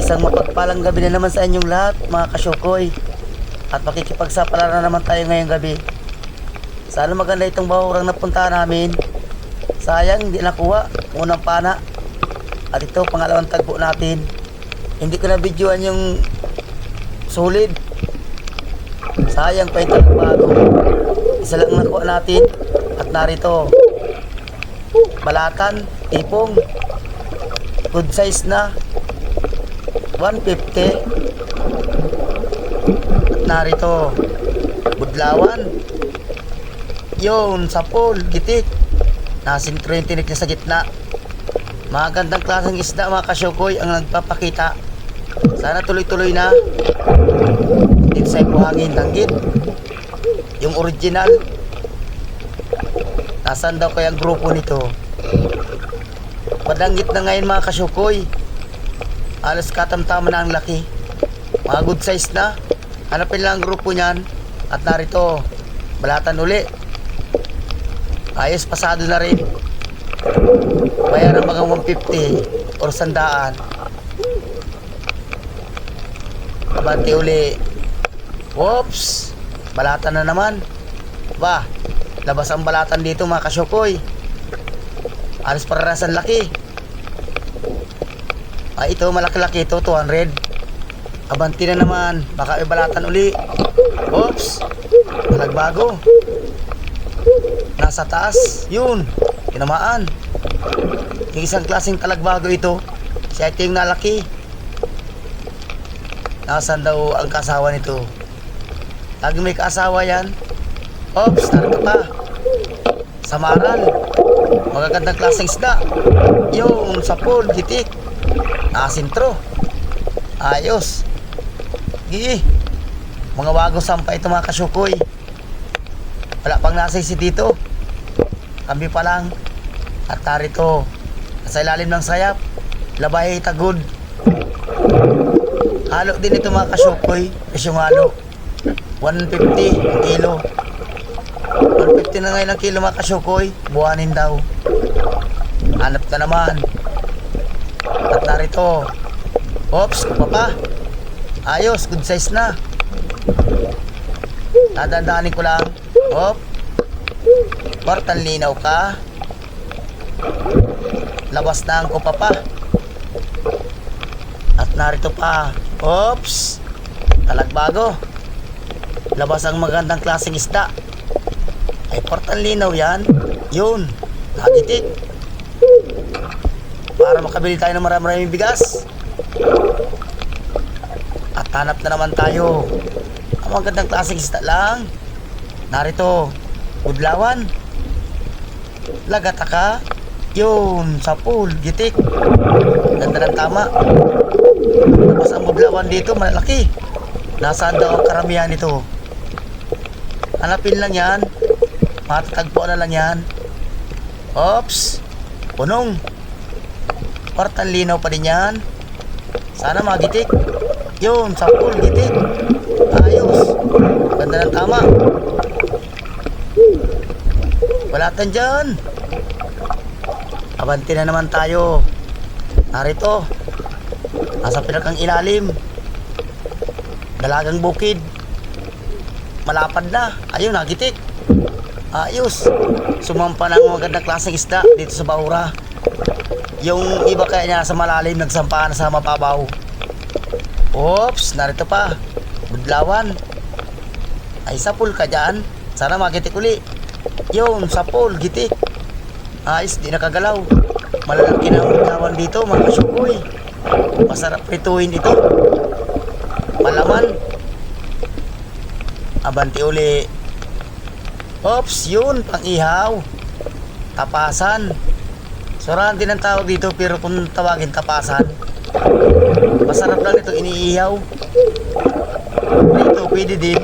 Isang mapagpalang gabi na naman sa inyong lahat, mga kasyukoy. At makikipagsapalaran na naman tayo ngayong gabi. Sana maganda itong bahurang napuntahan namin. Sayang hindi nakuha unang pana. At ito pangalawang tagpo natin. Hindi ko na videoan yung solid. Sayang pa ito bago. Isa lang nakuha natin. At narito balatan, tipong good size na 150. Narito budlawan, yun sapol, gitik, nasintro yung tinik niya sa gitna. Magandang klaseng isda mga kasyukoy ang nagpapakita. Sana tuloy-tuloy na dito sa Ipuhangin Danggit. Yung original, nasaan daw kaya ang grupo nito? Padanggit na ngayon mga kasyukoy. Alas katamtama na ang laki. Mga good size na. Hanapin lang ang grupo niyan. At narito balatan uli. Ayos, pasado na rin. Bayaran mga 150 or 100. Abante uli. Whoops, balatan na naman. Ba, labas ang balatan dito mga kasyukoy. Alas pararasan laki. Ay, ito malaki-laki ito, 200. Abanti na naman, baka may balatan uli. Oops, nagbago. Nasa taas, yun, tinamaan. Yung isang klaseng talagbago ito. Siya ito yung nalaki. Nasaan daw ang kasawa nito? Lagi may kasawa yan. Oops, narito pa. Samaran, magagandang klaseng isda. Yung sapol, gitik, nakasintro. Ayos. Gigi, mga bagong sampay ito mga kasyukoy. Wala pang nasisi dito. Kambi pa lang. At narito sa ilalim ng sayap, labay tagod. Halo din ito mga kasyukoy. Presyong halo 150 ang kilo. 150 na ngayon ang kilo mga kasyukoy. Buhanin daw. Hanap na naman. At narito, oops, kupapa. Ayos, good size na. Dadandaanin ko lang. Hop, kwartang linaw ka. Labas na ang kupapa. At narito pa, oops, talagbago. Labas ang magandang klaseng isda. Ay, kwartang linaw yan. Yun, nagitik. Para makabili tayo ng marami-maraming bigas. At hanap na naman tayo. Ang magandang klaseng isda lang. Narito, budlawan, lagata ka. Yun, sapul, gitik. Ganda ng tama. Tapos ang budlawan dito malaki. Nasaan daw ang karamihan nito? Hanapin lang yan. Matatagpuan na lang yan. Oops, punong. Kwartang linaw pa din yan. Sana magitik. Yun, sapul, gitik. Ayos. Ganda ng tama. Balatan dyan. Abanti na naman tayo. Narito, nasa pinakang ilalim, dalagang bukid. Malapad na. Ayun, nagitik. Ayos. Sumampa ng magandang klaseng isda dito sa bahura. Yung iba kaya niya sa malalim, nagsampa na sa mababaw. Oops, narito pa, budlawan. Ay, sapul ka dyan. Sana magitik uli. Yun, sapul, gitik. Ayos, di nakagalaw. Malalaki na ang budlawan dito mga kasyukoy. Masarap prituhin ito. Malaman. Abanti uli. Oops, yun, pang ihaw. Tapasan. Surahan din ang tawag dito, pero kung tawagin tapasan, masarap lang ito, iniihaw. Dito, pwede din.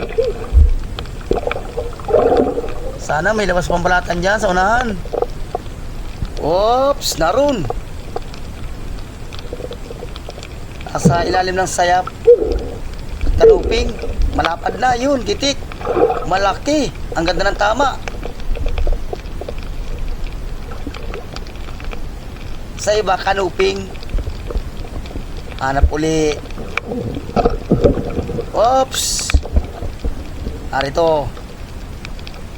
Sana may labas pang balatan dyan sa unahan. Oops, naroon. Nasa ilalim ng sayap. Kanuping, malapad na, yun, gitik. Malaki, ang ganda ng tama. Sa iba, kanuping. Hanap uli. Oops. Narito.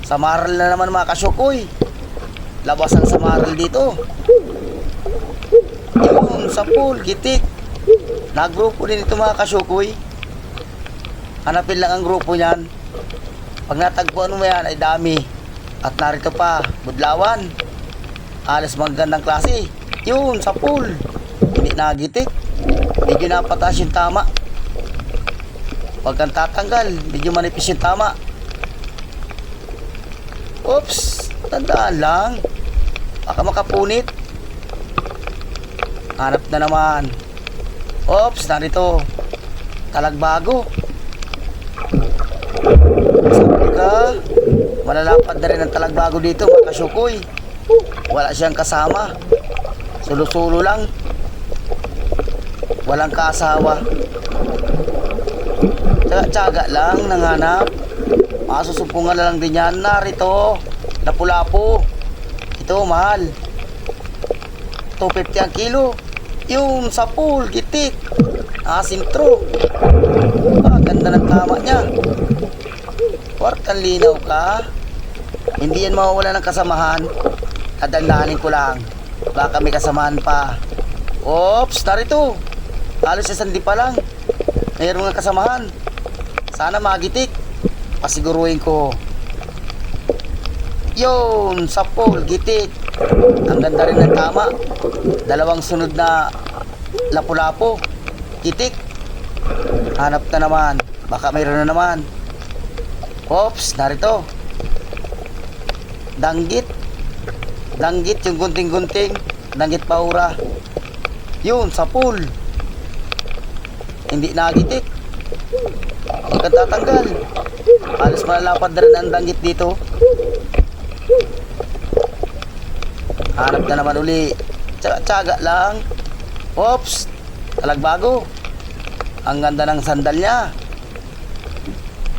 Samaral na naman mga kasyukoy. Labas ang samaral dito. Yun, sa pool, gitik. Nagrupo din ito mga kasyukoy. Hanapin lang ang grupo niyan. Pag natagpuan mo yan ay dami. At narito pa, budlawan. Alas magandang klase. Yun, sa pool. Hindi nagitik. Medyo napataas yung tama. Huwag kang tatanggal. Medyo manipis yung tama. Oops, tandaan lang. Baka makapunit. Hanap na naman. Oops, narito. Talagbago. Sabi ka, malalapad na rin ang talagbago dito mga kasyukoy. Wala siyang kasama. Sulo-sulo lang. Walang kasawa. Tsaga-tsaga lang nanghanap. Masusumpungan na lang din yan. Narito, lapu-lapu. Ito, mahal. 250 ang kilo. Yung sa pool, gitik. Asintro. Ganda ng tama niya. Kwartang linaw ka. Hindi yan mawawala ng kasamahan. Dadaldahanin ko lang. Baka may kasamahan pa. Oops, narito. Halos sa sandi pa lang. Mayroon ng kasamahan. Sana magitik. Pasiguruhin ko. Yun, sa pool, gitik. Ang ganda rin ng tama. Dalawang sunod na lapu-lapo. Gitik. Hanap na naman. Baka mayroon na naman. Oops, narito. Danggit. Danggit yung gunting-gunting. Danggit paura. Yun, sa pool. Hindi nagitik. Huwag kang tatanggal. Halos malalapad na rin ang danggit dito. Hanap na naman uli. Tsaga-tsaga lang. Oops, talagbago. Ang ganda ng sandal niya.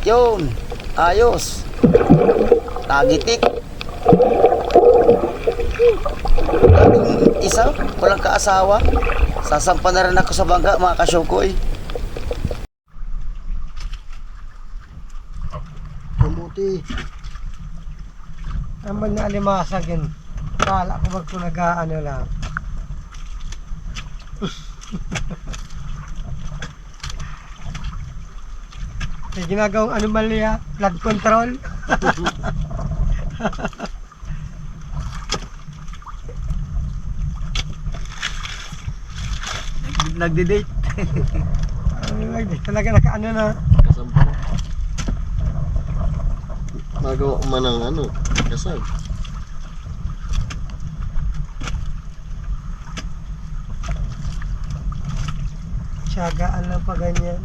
Yun, ayos. Nagitik. Isa, walang kaasawa. Sasampa na rin ako sa bangka mga kasyukoy. Kamuti. Naman na alimasag yun. Kala ko magkunagaan lang. May ginagawang anomalya, flood control. Nagdi-date. Talaga nakaano na. Kasampa na. Magawa man ng ano, kasag. Tiyagaan lang pa ganyan.